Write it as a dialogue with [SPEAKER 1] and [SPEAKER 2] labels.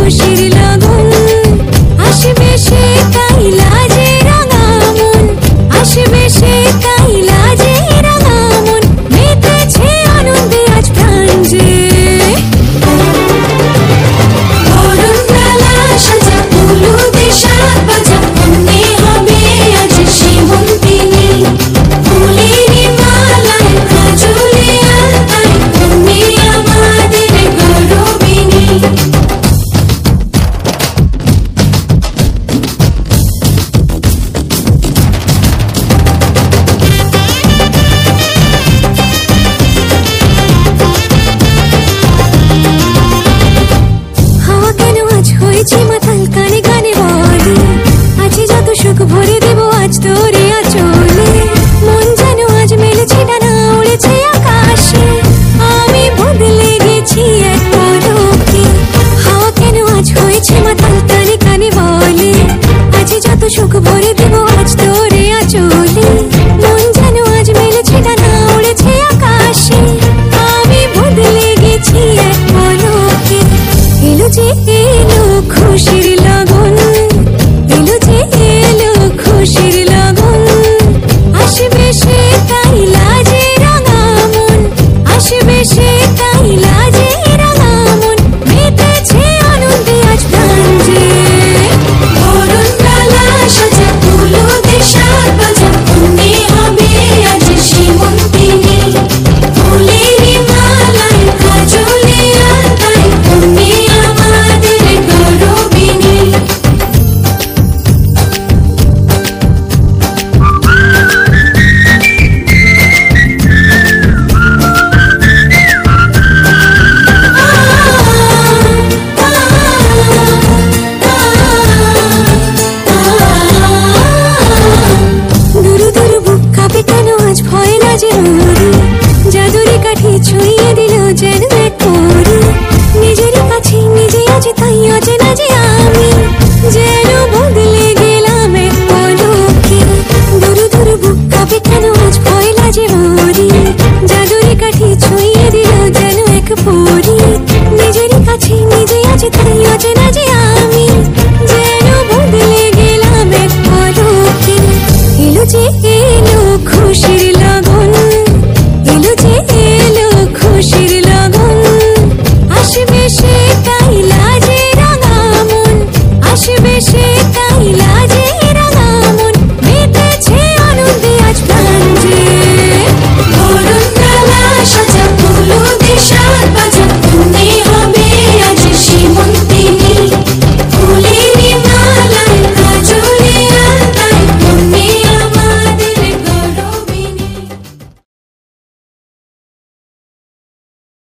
[SPEAKER 1] খুশির লগন আসবে সে কাইলা যে রাঙামন আসবে সে কাইলা যে রাঙামন মেতেছে আনন্দে আজ প্রাণ যে বরণডালা সাজা হলুদে শাক ভাজা মনে হবে আজ সীমন্তিনী ফুলের মালায় কাজলে আলতায় তুমি আমাদের গৌরবিনী হাওয়া কেন আজ হয়েছে মাতাল কানে কানে বলে আছে যত সুখ ভরে দেব আজ তোরে আঁচলে মন যেন আজ মেলেছে ডানা উড়েছে আকাশে আমি বদলে গেছি এক পলকে হাওয়া কেন আজ হয়েছে মাতাল কানে কানে বলে আছে যত সুখ ভরে দেব আজ তোরে আঁচলে মন যেন আজ মেলেছে ডানা উড়েছে আকাশে আমি বদলে গেছি এক পলকে এলো যে এলো খুশির লগন এলো যে এলো খুশির লগন আসবে সে কাইলা যে রাঙামন আসবে সে কাইলা যে রাঙামন মেতেছে আনন্দে আজ প্রাণ যে বরণডালা সাজা হলুদে শাক ভাজা মনে হবে আজ সীমন্তিনী ফুলের মালায় কাজলে আলতায় তুমি আমাদের গৌরবিনী দুরু দুরু বুক কাঁপে কেন আজ ভয় না যে মরি জাদুরি কাঠি ছুঁয়ে দিল যেন এক পরি নিজেরই কাছে নিজে আজ তাই অচেনা যে আমি যেন বদলে গেলাম এক পলকে দুরু দুরু বুক কাঁপে কেন আজ ভয় না যে মরি জাদুরি কাঠি ছুঁয়ে দিল যেন এক পরি